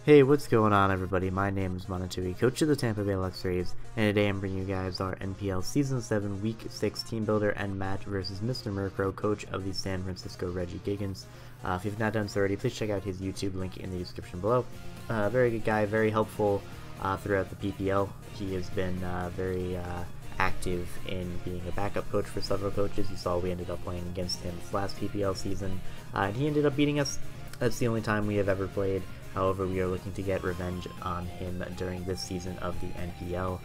Hey, what's going on, everybody? My name is Monatui, coach of the Tampa Bay Luxrays, and today I'm bringing you guys our NPL Season 7 Week 6 Team Builder and match versus Mr. Murkrow, coach of the San Francisco Regigiants. If you've not done so already, please check out his YouTube link in the description below. Very good guy, very helpful throughout the PPL. He has been very active in being a backup coach for several coaches. You saw we ended up playing against him this last PPL season, and he ended up beating us. That's the only time we have ever played. However, we are looking to get revenge on him during this season of the NPL.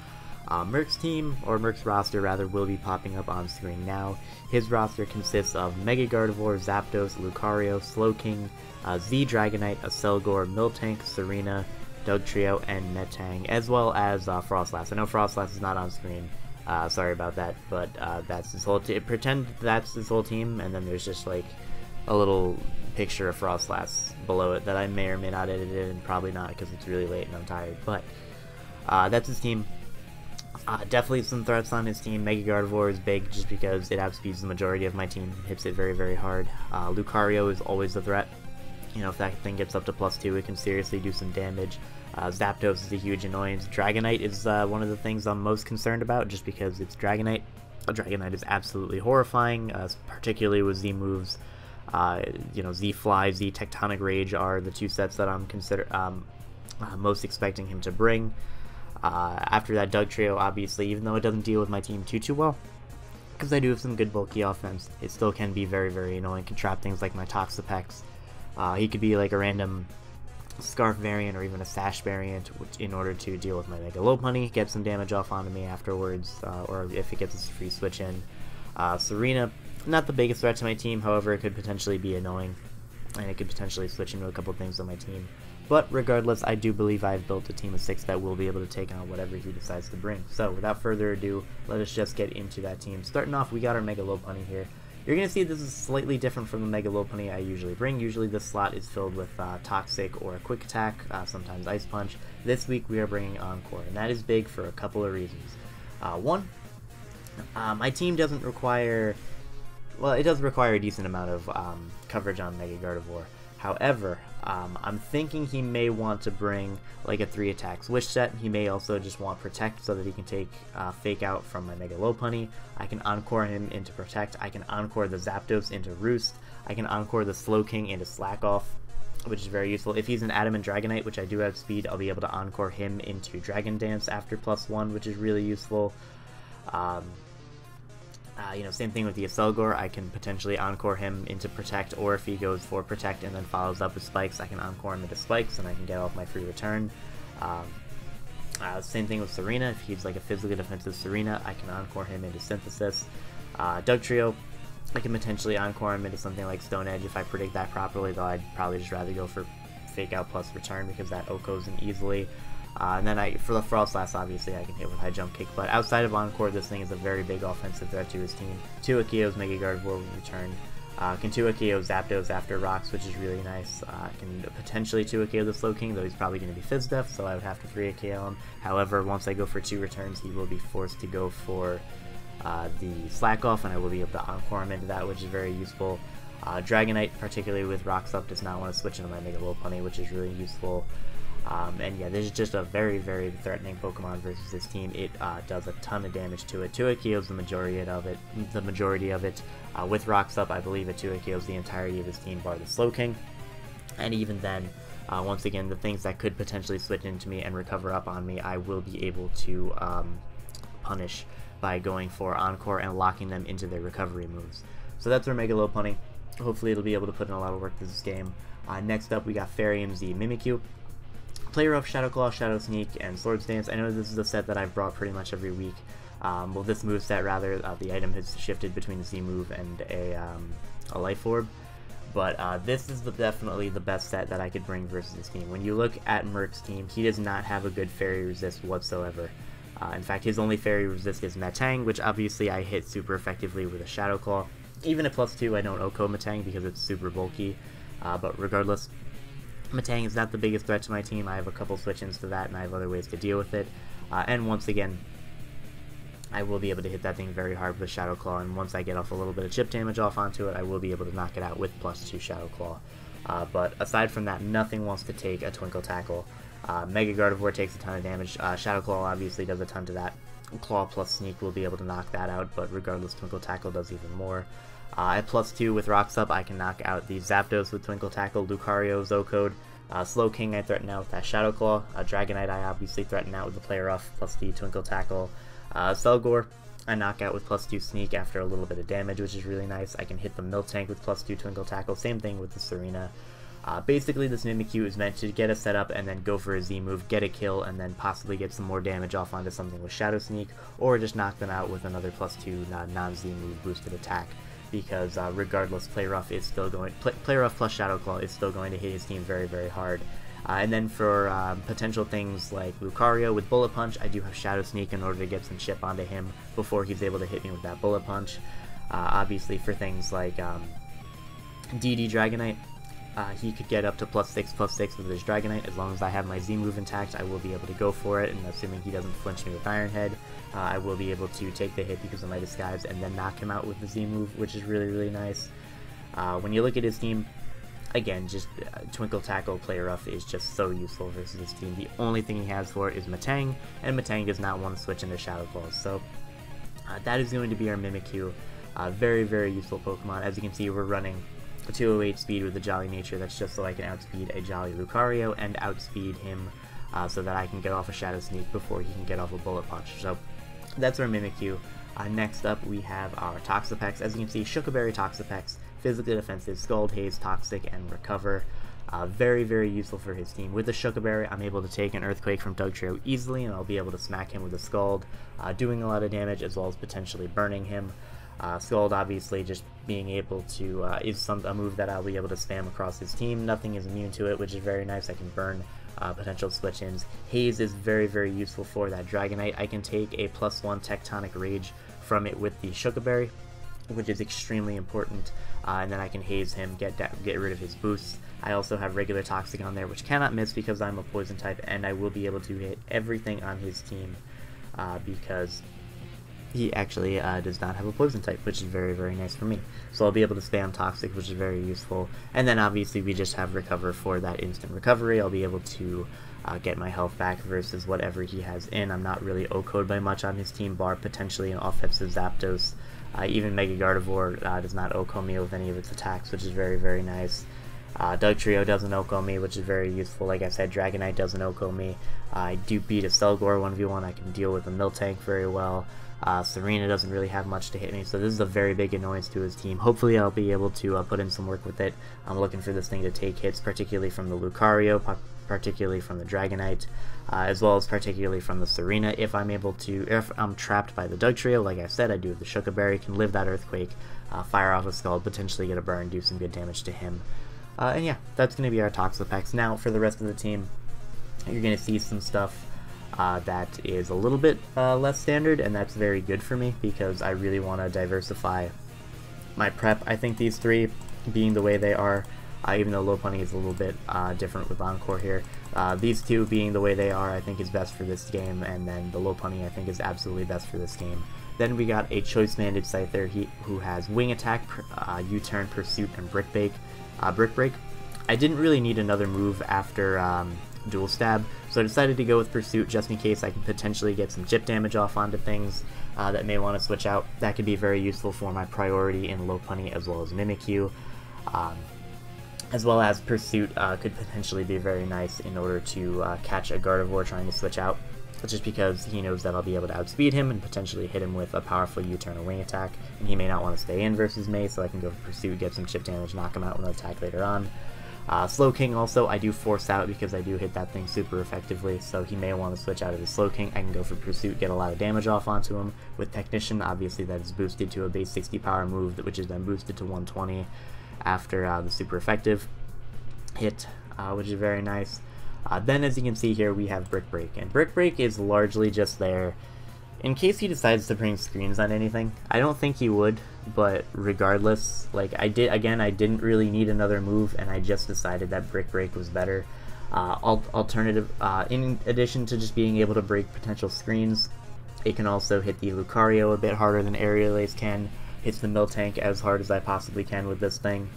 Merc's team, or Merc's roster rather, will be popping up on screen now. His roster consists of Mega Gardevoir, Zapdos, Lucario, Slowking, Z Dragonite, Acelgor, Miltank, Serena, Dugtrio, and Metang, as well as Frostlass. I know Frostlass is not on screen, sorry about that, but that's his whole team. Pretend that's his whole team, and then there's just like a little picture of Frostlass below it that I may or may not edit in, and probably not because it's really late and I'm tired, but that's his team. Definitely some threats on his team. Mega Gardevoir is big just because it outspeeds the majority of my team, hits it very, very hard. Lucario is always a threat. You know, if that thing gets up to +2, it can seriously do some damage. Zapdos is a huge annoyance. Dragonite is one of the things I'm most concerned about just because it's Dragonite. Dragonite is absolutely horrifying, particularly with Z moves. Z Fly, Z Tectonic Rage are the two sets that I'm most expecting him to bring. After that, Dugtrio, obviously, even though it doesn't deal with my team too well, because I do have some good bulky offense, it still can be very, very annoying. Can trap things like my Toxapex. He could be like a random Scarf variant or even a Sash variant, which, in order to deal with my Mega Lopunny, get some damage off onto me afterwards, or if it gets a free switch in. Serena, not the biggest threat to my team, however, it could potentially be annoying, and it could potentially switch into a couple things on my team. But regardless, I do believe I've built a team of 6 that will be able to take on whatever he decides to bring. So without further ado, let us just get into that team. Starting off, we got our Mega Lopunny here. You're going to see this is slightly different from the Mega Lopunny I usually bring. Usually this slot is filled with Toxic or a Quick Attack, sometimes Ice Punch. This week we are bringing Encore, and that is big for a couple of reasons. One, my team doesn't require... Well, it does require a decent amount of coverage on Mega Gardevoir. However, I'm thinking he may want to bring like a 3-attack Switch set. He may also just want Protect so that he can take Fake Out from my Mega Lopunny. I can Encore him into Protect. I can Encore the Zapdos into Roost. I can Encore the Slowking into Slack Off, which is very useful. If he's an Adamant Dragonite, which I do have speed, I'll be able to Encore him into Dragon Dance after +1, which is really useful. Same thing with the Acelgor. I can potentially Encore him into Protect, or if he goes for Protect and then follows up with Spikes, I can Encore him into Spikes and I can get off my free return. Same thing with Serena. If he's like a physically defensive Serena, I can Encore him into Synthesis. Dugtrio, I can potentially Encore him into something like Stone Edge if I predict that properly, though I'd probably just rather go for Fake Out plus Return because that OHKOs in easily. And then for the Frostlass, obviously, I can hit with High Jump Kick, but outside of Encore, this thing is a very big offensive threat to his team. 2 Akios Mega Gardevoir will return. Can 2 Akio Zapdos after Rocks, which is really nice. Can potentially 2 Akio the Slowking, though he's probably going to be Fizz Def, so I would have to 3 Akio him. However, once I go for 2 returns, he will be forced to go for the Slack Off, and I will be able to Encore him into that, which is very useful. Dragonite, particularly with Rocks up, does not want to switch into my Mega Lopunny, which is really useful. And yeah, this is just a very, very threatening Pokemon versus this team. It does a ton of damage to it. 2 Akios the majority of it. With Rocks up, I believe it 2 Akios the entirety of his team, bar the Slowking. And even then, once again, the things that could potentially switch into me and recover up on me, I will be able to punish by going for Encore and locking them into their recovery moves. So that's our Mega Lopunny. Hopefully it'll be able to put in a lot of work this game. Next up, we got Fairyam's the Mimikyu. Play Rough, Shadow Claw, Shadow Sneak, and Swords Dance. I know this is a set that I've brought pretty much every week. Well, this move set rather, the item has shifted between the Z move and a Life Orb. But this is definitely the best set that I could bring versus this team. When you look at Merc's team, he does not have a good Fairy Resist whatsoever. In fact, his only Fairy Resist is Metang, which obviously I hit super effectively with a Shadow Claw. Even at +2, I don't OHKO Metang because it's super bulky. But regardless, Metang is not the biggest threat to my team. I have a couple switch-ins to that, and I have other ways to deal with it. And once again, I will be able to hit that thing very hard with Shadow Claw, and once I get off a little bit of chip damage off onto it, I will be able to knock it out with +2 Shadow Claw. But aside from that, nothing wants to take a Twinkle Tackle. Mega Gardevoir takes a ton of damage. Shadow Claw obviously does a ton to that. Claw plus Sneak will be able to knock that out, but regardless, Twinkle Tackle does even more. At +2 with Rocks Up, I can knock out the Zapdos with Twinkle Tackle, Lucario, Zocode. Slowking I threaten out with that Shadow Claw. Dragonite I obviously threaten out with the Play Rough plus the Twinkle Tackle. Selgor I knock out with +2 Sneak after a little bit of damage, which is really nice. I can hit the Miltank with +2 Twinkle Tackle, same thing with the Serena. Basically, this Mimikyu is meant to get a setup and then go for a Z move, get a kill, and then possibly get some more damage off onto something with Shadow Sneak, or just knock them out with another +2 non-Z move boosted attack. Because regardless, Play Rough is still going. Play Rough plus Shadow Claw is still going to hit his team very, very hard. And then for potential things like Lucario with Bullet Punch, I do have Shadow Sneak in order to get some chip onto him before he's able to hit me with that Bullet Punch. Obviously, for things like DD Dragonite, he could get up to +6/+6 with his Dragonite. As long as I have my Z move intact, I will be able to go for it, and assuming he doesn't flinch me with Iron Head, I will be able to take the hit because of my Disguise and then knock him out with the Z move, which is really, really nice. When you look at his team, again, just Twinkle Tackle, Play Rough is just so useful versus his team. The only thing he has for it is Metang, and Metang does not want to switch into Shadow Claws. So that is going to be our Mimikyu. Very, very useful Pokemon. As you can see, we're running a 208 speed with a Jolly Nature. That's just so I can outspeed a Jolly Lucario and outspeed him so that I can get off a Shadow Sneak before he can get off a Bullet Punch. So that's our Mimikyu. Next up, we have our Toxapex. As you can see, Shukaberry Toxapex, physically defensive, Scald, Haze, Toxic, and Recover. Very, very useful for his team. With the Shukaberry, I'm able to take an Earthquake from Dugtrio easily, and I'll be able to smack him with a Scald, doing a lot of damage as well as potentially burning him. Scald obviously just being able to is a move that I'll be able to spam across his team. Nothing is immune to it, which is very nice. I can burn potential switch-ins. Haze is very, very useful for that Dragonite. I can take a +1 Tectonic Rage from it with the Shukaberry, which is extremely important, and then I can Haze him, get rid of his boosts. I also have regular Toxic on there, which cannot miss because I'm a Poison type, and I will be able to hit everything on his team because he actually does not have a Poison type, which is very, very nice for me. So I'll be able to spam Toxic, which is very useful. And then obviously we just have Recover for that instant recovery. I'll be able to get my health back versus whatever he has in. I'm not really O-code by much on his team, bar potentially an offensive Zapdos. Even Mega Gardevoir does not O-code me with any of its attacks, which is very, very nice. Dugtrio doesn't OHKO me, which is very useful. Like I said, Dragonite doesn't OHKO me. I do beat a Selgor 1v1. I can deal with a Miltank very well. Serena doesn't really have much to hit me, so this is a very big annoyance to his team. Hopefully I'll be able to put in some work with it. I'm looking for this thing to take hits, particularly from the Lucario, particularly from the Dragonite, as well as particularly from the Serena. If I'm trapped by the Dugtrio, like I said, I do have the Shukaberry, can live that Earthquake, fire off a Scald, potentially get a burn, do some good damage to him. And yeah, that's going to be our Toxapex. Now, for the rest of the team, you're going to see some stuff that is a little bit less standard, and that's very good for me because I really want to diversify my prep. I think these three being the way they are, even though Lopunny is a little bit different with Encore here, these two being the way they are I think is best for this game, and then the Lopunny I think is absolutely best for this game. Then we got a Choice Banded Scyther who has Wing Attack, U-Turn, Pursuit, and Brick Break. I didn't really need another move after Dual Stab, so I decided to go with Pursuit just in case I can potentially get some chip damage off onto things that may want to switch out. That could be very useful for my priority in Lopunny as well as Mimikyu. As well as Pursuit could potentially be very nice in order to catch a Gardevoir trying to switch out, just because he knows that I'll be able to outspeed him and potentially hit him with a powerful U-turn or Wing Attack, and he may not want to stay in versus me, so I can go for Pursuit, get some chip damage, knock him out with an attack later on. Slowking also, I do force out because I do hit that thing super effectively, so he may want to switch out of his Slowking. I can go for Pursuit, get a lot of damage off onto him. With Technician, obviously that is boosted to a base 60 power move, which is then boosted to 120 after the super effective hit, which is very nice. Then as you can see here, we have Brick Break, and Brick Break is largely just there in case he decides to bring screens on anything. I don't think he would, but regardless, like I didn't really need another move, and I just decided that Brick Break was better. Alternative, in addition to just being able to break potential screens, it can also hit the Lucario a bit harder than Aerial Ace can, hits the Miltank as hard as I possibly can with this thing.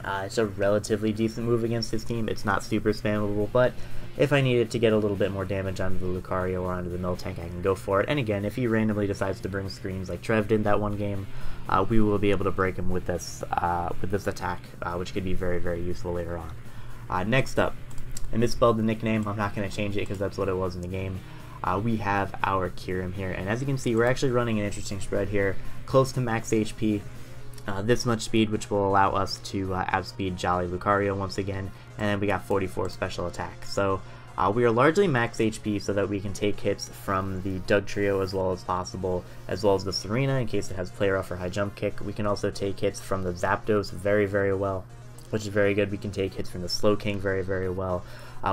It's a relatively decent move against his team. It's not super spammable, but if I needed to get a little bit more damage onto the Lucario or onto the Miltank, I can go for it. And again, if he randomly decides to bring screens like Trev did that one game, we will be able to break him with this attack, which could be very, very useful later on. Next up, I misspelled the nickname. I'm not going to change it because that's what it was in the game. We have our Kyurem here, and as you can see, we're actually running an interesting spread here, close to max HP. This much speed, which will allow us to outspeed Jolly Lucario once again, and then we got 44 special attack. So we are largely max HP so that we can take hits from the Dugtrio as well as possible, as well as the Serena in case it has Play Rough or High Jump Kick. We can also take hits from the Zapdos very, very well, which is very good. We can take hits from the Slowking very, very well.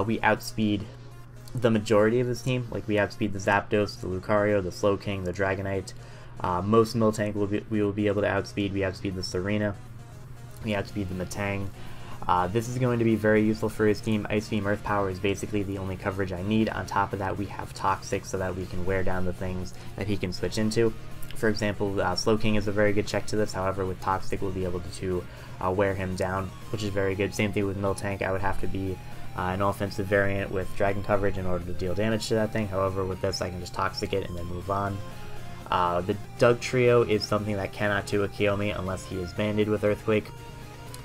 We outspeed the majority of his team. Like, we outspeed the Zapdos, the Lucario, the Slowking, the Dragonite. Most Miltank we will be able to outspeed. We outspeed the Serena. We outspeed the Metang. This is going to be very useful for his team. Ice Beam Earth Power is basically the only coverage I need. On top of that, we have Toxic so that we can wear down the things that he can switch into. For example, Slowking is a very good check to this. However, with Toxic, we'll be able to wear him down, which is very good. Same thing with Miltank. I would have to be an offensive variant with Dragon coverage in order to deal damage to that thing. However, with this, I can just Toxic it and then move on. The Dugtrio is something that cannot 2 KO me unless he is banded with Earthquake.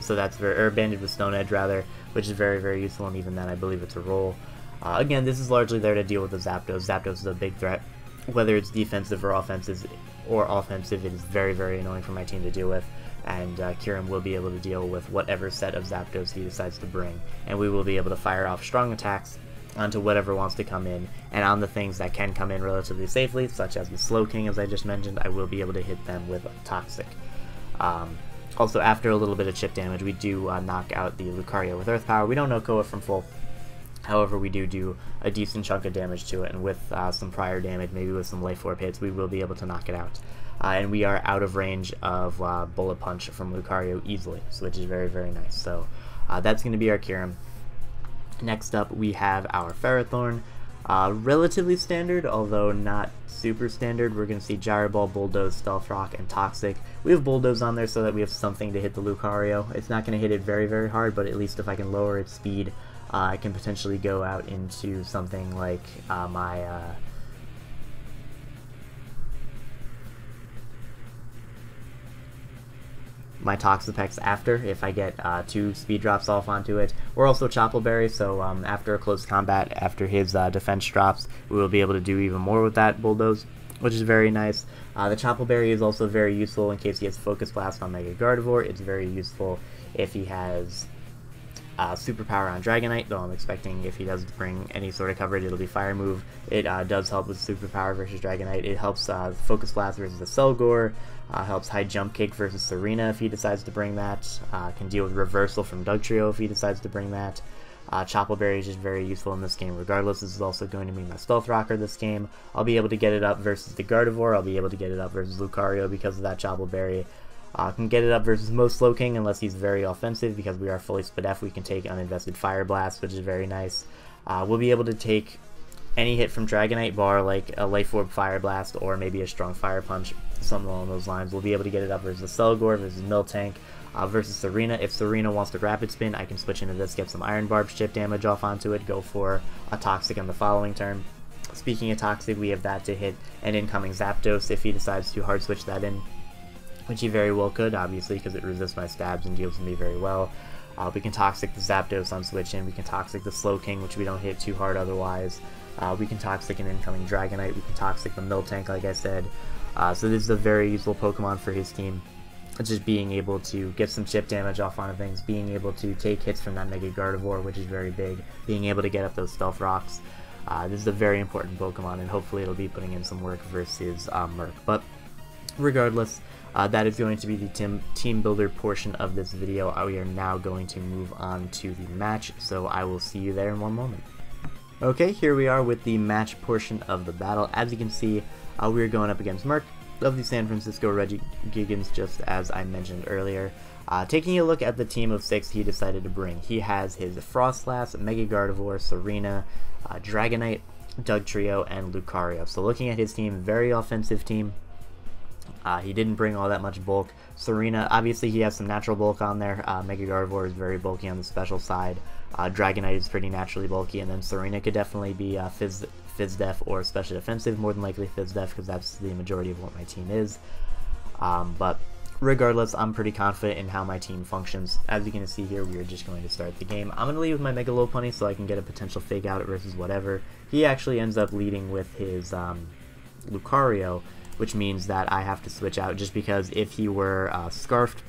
So that's banded with Stone Edge rather, which is very, very useful, and even then I believe it's a roll. Again, this is largely there to deal with the Zapdos. Zapdos is a big threat. Whether it's defensive or offensive, it is very, very annoying for my team to deal with, and Kyurem will be able to deal with whatever set of Zapdos he decides to bring, and we will be able to fire off strong attacks onto whatever wants to come in, and on the things that can come in relatively safely, such as the Slowking, as I just mentioned, I will be able to hit them with Toxic. Also, after a little bit of chip damage, we do knock out the Lucario with Earth Power. We don't know it from full. However, we do a decent chunk of damage to it, and with some prior damage, maybe with some Life Orb hits, we will be able to knock it out. And we are out of range of Bullet Punch from Lucario easily, so which is very, very nice. So that's going to be our Kyurem. Next up, we have our Ferrothorn. Relatively standard, although not super standard. We're going to see Gyro Ball, Bulldoze, Stealth Rock, and Toxic. We have Bulldoze on there so that we have something to hit the Lucario. It's not going to hit it very, very hard, but at least if I can lower its speed, I can potentially go out into something like my Toxapex after, if I get 2 speed drops off onto it. We're also Chople Berry, so after a close combat, after his defense drops, we will be able to do even more with that Bulldoze, which is very nice. The Chople Berry is also very useful in case he has Focus Blast on Mega Gardevoir. It's very useful if he has Superpower on Dragonite, though I'm expecting if he does bring any sort of coverage, it'll be Fire Move. It does help with Superpower versus Dragonite. It helps Focus Blast versus the Selgor, helps High Jump Kick versus Serena if he decides to bring that, can deal with Reversal from Dugtrio if he decides to bring that. Chople Berry is just very useful in this game regardless. This is also going to be my Stealth Rocker this game. I'll be able to get it up versus the Gardevoir, I'll be able to get it up versus Lucario because of that Chople Berry. Can get it up versus most Slowking unless he's very offensive, because we are fully Spadef. We can take uninvested Fire Blast, which is very nice. We'll be able to take any hit from Dragonite bar, like a Life Orb Fire Blast or maybe a strong Fire Punch, something along those lines. We'll be able to get it up versus Selgor, versus Miltank, versus Serena. If Serena wants to Rapid Spin, I can switch into this, get some Iron Barb chip damage off onto it, go for a Toxic on the following turn. Speaking of Toxic, we have that to hit an incoming Zapdos if he decides to hard switch that in, which he very well could, obviously, because it resists my stabs and deals with me very well. We can Toxic the Zapdos on switch in, we can Toxic the Slowking, which we don't hit too hard otherwise. We can Toxic an incoming Dragonite, we can Toxic the Miltank, like I said. So this is a very useful Pokemon for his team. Just being able to get some chip damage off on things, being able to take hits from that Mega Gardevoir, which is very big, being able to get up those Stealth Rocks. This is a very important Pokemon, and hopefully it'll be putting in some work versus Merc. But regardless, that is going to be the team builder portion of this video. We are now going to move on to the match, so I will see you there in one moment. Okay, here we are with the match portion of the battle. As you can see, we are going up against Merc of the San Francisco Regigiants, just as I mentioned earlier. Taking a look at the team of 6 he decided to bring, he has his Frostlass, Mega Gardevoir, Serena, Dragonite, Dugtrio, and Lucario. So looking at his team, very offensive team. He didn't bring all that much bulk. Serena, obviously he has some natural bulk on there. Mega Gardevoir is very bulky on the special side. Dragonite is pretty naturally bulky, and then Serena could definitely be Fizz Def or Special Defensive, more than likely Fizz Def because that's the majority of what my team is. But regardless, I'm pretty confident in how my team functions. As you can see here, we are just going to start the game. I'm going to lead with my Mega Lopunny so I can get a potential Fake Out versus whatever. He actually ends up leading with his Lucario, which means that I have to switch out just because if he were Scarfed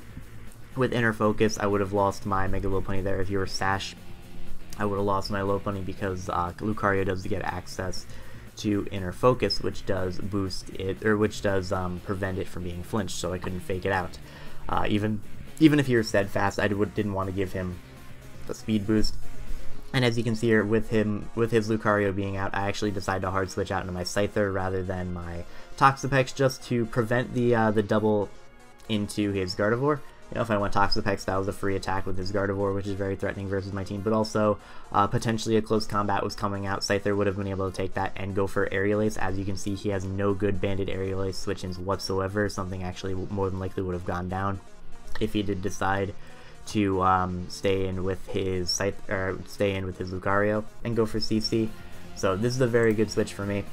with Inner Focus, I would have lost my Mega Lopunny there. If he were Sash, I would have lost my Lopunny because Lucario does get access to Inner Focus, which does boost it, or which does prevent it from being flinched, so I couldn't Fake it out. Even if he were Steadfast, I didn't want to give him the speed boost. And as you can see here, with his Lucario being out, I actually decided to hard switch out into my Scyther rather than my Toxapex just to prevent the double into his Gardevoir. You know, if I went Toxapex, that was a free attack with his Gardevoir, which is very threatening versus my team, but also potentially a close combat was coming out. Scyther would have been able to take that and go for Aerial Ace. As you can see, he has no good banded Aerial Ace switch-ins whatsoever. Something actually more than likely would have gone down if he did decide to stay in with his Lucario and go for CC. So this is a very good switch for me.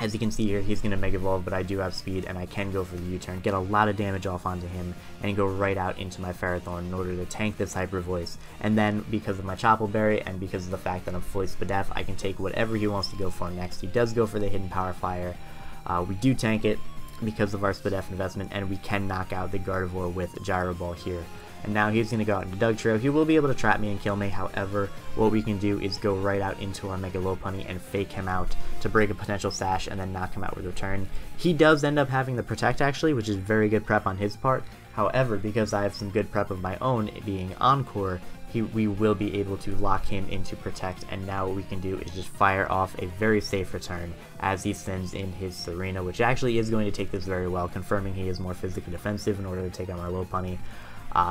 As you can see here, he's going to Mega Evolve, but I do have speed, and I can go for the U-turn, get a lot of damage off onto him, and go right out into my Ferrothorn in order to tank this Hyper Voice. And then, because of my Chople Berry, and because of the fact that I'm fully Spadef, I can take whatever he wants to go for next. He does go for the Hidden Power Fire. We do tank it because of our Spadef investment, and we can knock out the Gardevoir with Gyro Ball here. And now he's going to go out into Dugtrio. He will be able to trap me and kill me. However, what we can do is go right out into our Mega Lopunny and Fake him out to break a potential Sash and then knock him out with Return. He does end up having the Protect actually, which is very good prep on his part. However, because I have some good prep of my own, being Encore, we will be able to lock him into Protect, and now what we can do is just fire off a very safe Return as he sends in his Serena, which actually is going to take this very well, confirming he is more physically defensive in order to take out my Lopunny.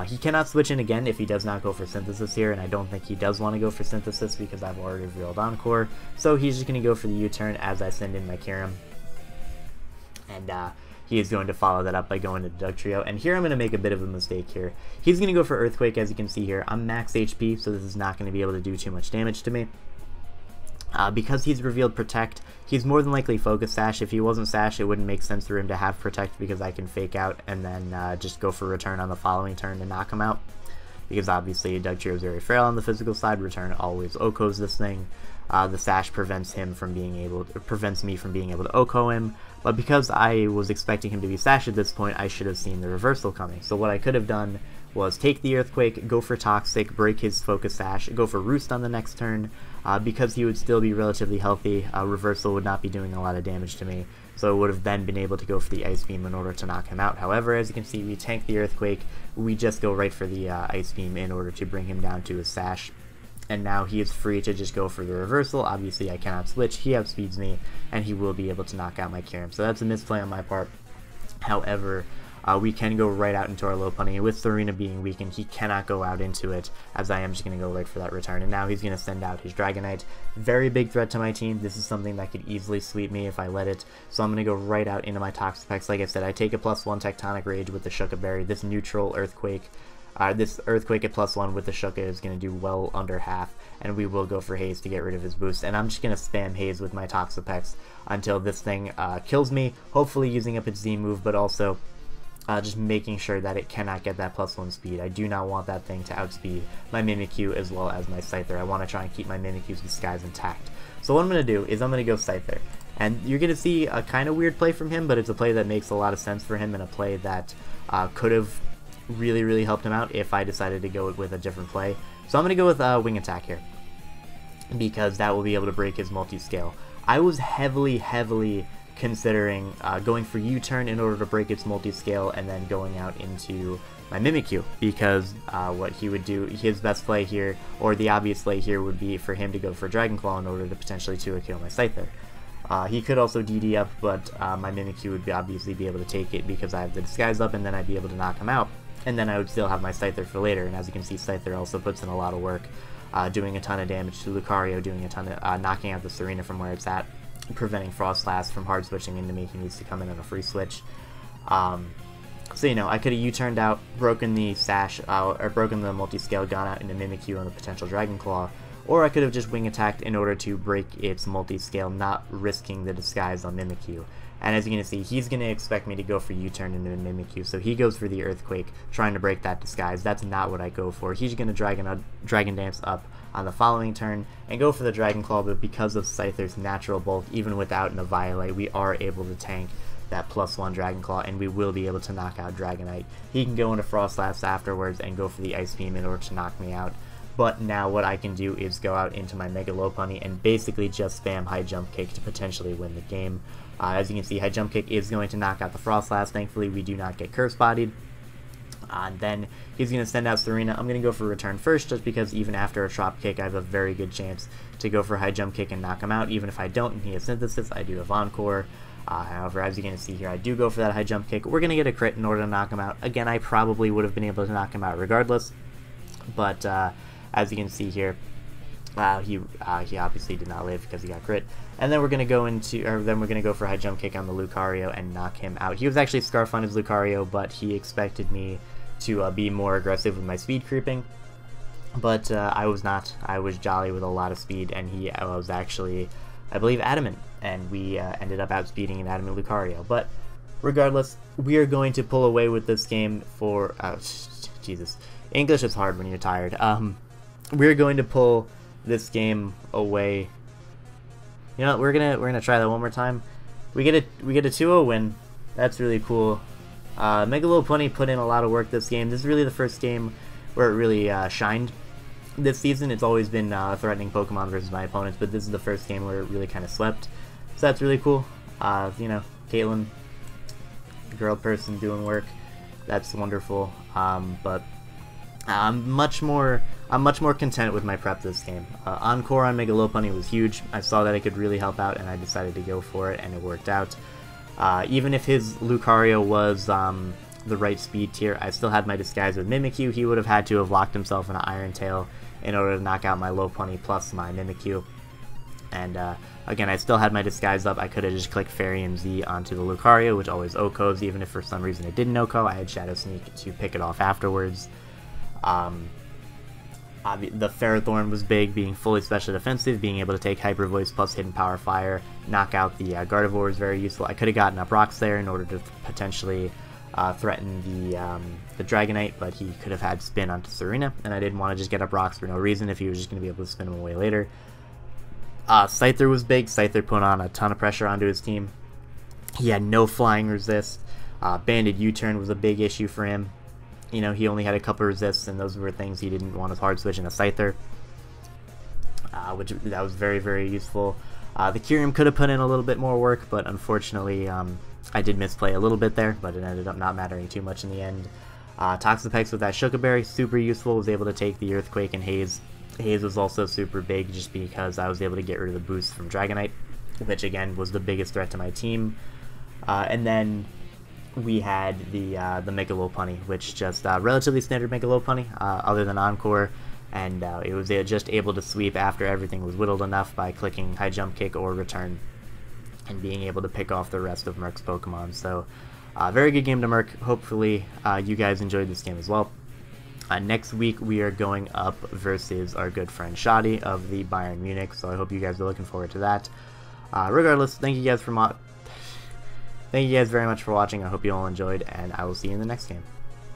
He cannot switch in again if he does not go for Synthesis here, and I don't think he does want to go for Synthesis because I've already revealed Encore. So he's just going to go for the U-turn as I send in my Kyurem. And he is going to follow that up by going to Dugtrio. And here I'm going to make a bit of a mistake here. He's going to go for Earthquake, as you can see here. I'm max HP, so this is not going to be able to do too much damage to me. Because he's revealed Protect, he's more than likely Focus Sash. If he wasn't Sash, it wouldn't make sense for him to have Protect because I can Fake out and then just go for Return on the following turn to knock him out. Because obviously Dugtrio is very frail on the physical side. Return always OHKOs this thing. The Sash prevents me from being able to OHKO him. But because I was expecting him to be Sash at this point, I should have seen the reversal coming. So what I could have done was take the Earthquake, go for Toxic, break his Focus Sash, go for Roost on the next turn. Because he would still be relatively healthy, reversal would not be doing a lot of damage to me, so I would have then been able to go for the Ice Beam in order to knock him out. However, as you can see, we tank the Earthquake, we just go right for the Ice Beam in order to bring him down to his Sash, and now he is free to just go for the reversal. Obviously I cannot switch, he outspeeds me, and he will be able to knock out my Kyurem, so that's a misplay on my part. However, we can go right out into our Lopunny, and with Serena being weakened, he cannot go out into it, as I am just going to go right for that Return, and now he's going to send out his Dragonite. Very big threat to my team. This is something that could easily sweep me if I let it, so I'm going to go right out into my Toxapex. Like I said, I take a +1 Tectonic Rage with the Shuka Berry. This neutral Earthquake, this Earthquake at +1 with the Shuka is going to do well under half, and we will go for Haze to get rid of his boost, and I'm just going to spam Haze with my Toxapex until this thing kills me, hopefully using up its Z move, but also just making sure that it cannot get that +1 speed. I do not want that thing to outspeed my Mimikyu as well as my Scyther. I want to try and keep my Mimikyu's disguise intact. So what I'm going to do is I'm going to go Scyther. And you're going to see a kind of weird play from him, but it's a play that makes a lot of sense for him and a play that could have really helped him out if I decided to go with a different play. So I'm going to go with Wing Attack here, because that will be able to break his multi-scale. I was heavily considering going for U-turn in order to break its multi-scale and then going out into my Mimikyu, because what he would do, his best play here, or the obvious play here, would be for him to go for Dragon Claw in order to potentially 2-kill my Scyther. He could also DD up, but my Mimikyu would obviously be able to take it because I have the disguise up, and then I'd be able to knock him out, and then I would still have my Scyther for later. And as you can see, Scyther also puts in a lot of work, doing a ton of damage to Lucario, doing a ton of knocking out the Serena from where it's at, preventing Frostlass from hard switching into me. He needs to come in on a free switch. So, you know, I could have U-turned out, broken the sash, or broken the multi-scale, gone out into Mimikyu on the potential Dragon Claw, or I could have just wing attacked in order to break its multi-scale, not risking the disguise on Mimikyu. And as you're going to see, he's going to expect me to go for U-turn into Mimikyu, so he goes for the Earthquake, trying to break that disguise. That's not what I go for. He's going to Dragon Dance up on the following turn and go for the Dragon Claw, but because of Scyther's natural bulk, even without Violate, we are able to tank that +1 Dragon Claw, and we will be able to knock out Dragonite. He can go into Frostlass afterwards and go for the Ice Beam in order to knock me out. But now what I can do is go out into my Mega Lopunny and basically just spam High Jump Kick to potentially win the game. As you can see, High Jump Kick is going to knock out the Frostlass. Thankfully, we do not get Curse Bodied. And then he's going to send out Serena. I'm going to go for Return first, just because even after a Trop Kick, I have a very good chance to go for High Jump Kick and knock him out. Even if I don't and he has Synthesis, I do have Encore. However, as you're going to see here, I do go for that High Jump Kick. We're going to get a crit in order to knock him out. Again, I probably would have been able to knock him out regardless. But as you can see here, he obviously did not live because he got crit. And then we're going to go for High Jump Kick on the Lucario and knock him out. He was actually Scarf on his Lucario, but he expected me to be more aggressive with my speed creeping. But I was not. I was jolly with a lot of speed, and he was actually, I believe, Adamant. And we ended up outspeeding an Adamant Lucario. But regardless, we are going to pull away with this game for... Jesus. English is hard when you're tired. We're going to pull this game away. You know what, we're gonna try that one more time. We get a 2-0 win. That's really cool. Mega Lopunny put in a lot of work this game. This is really the first game where it really shined this season. It's always been threatening Pokemon versus my opponents, but this is the first game where it really kind of swept. So that's really cool. You know, Caitlin, girl person doing work. That's wonderful. But I'm much more content with my prep this game. Encore on Mega Lopunny was huge. I saw that it could really help out, and I decided to go for it, and it worked out. Even if his Lucario was the right speed tier, I still had my disguise with Mimikyu. He would have had to have locked himself in an Iron Tail in order to knock out my Lopunny plus my Mimikyu. And again, I still had my disguise up. I could have just clicked Fairy and Z onto the Lucario, which always OHKOs, even if for some reason it didn't OHKO. I had Shadow Sneak to pick it off afterwards. The Ferrothorn was big, being fully special defensive, being able to take Hyper Voice plus Hidden Power Fire, knock out the Gardevoir is very useful. I could have gotten up Rocks there in order to potentially threaten the Dragonite, but he could have had Spin onto Serena, and I didn't want to just get up Rocks for no reason if he was just going to be able to spin him away later. Scyther was big. Scyther put on a ton of pressure onto his team. He had no flying resist. Banded U-turn was a big issue for him. You know, he only had a couple resists, and those were things he didn't want to hard switch in a Scyther, which that was very, very useful. The Kyurem could have put in a little bit more work, but unfortunately, I did misplay a little bit there, but it ended up not mattering too much in the end. Toxapex with that Shuca Berry, super useful, was able to take the Earthquake and Haze. Haze was also super big just because I was able to get rid of the boost from Dragonite, which again was the biggest threat to my team. And then we had the Mega Lopunny, which just relatively standard Mega Lopunny, other than Encore, and it was just able to sweep after everything was whittled enough by clicking High Jump Kick or Return, and being able to pick off the rest of Merc's Pokemon. So, very good game to Merc. Hopefully, you guys enjoyed this game as well. Next week, we are going up versus our good friend Shoddy of the Bayern Munich, so I hope you guys are looking forward to that. Regardless, thank you guys very much for watching. I hope you all enjoyed, and I will see you in the next game.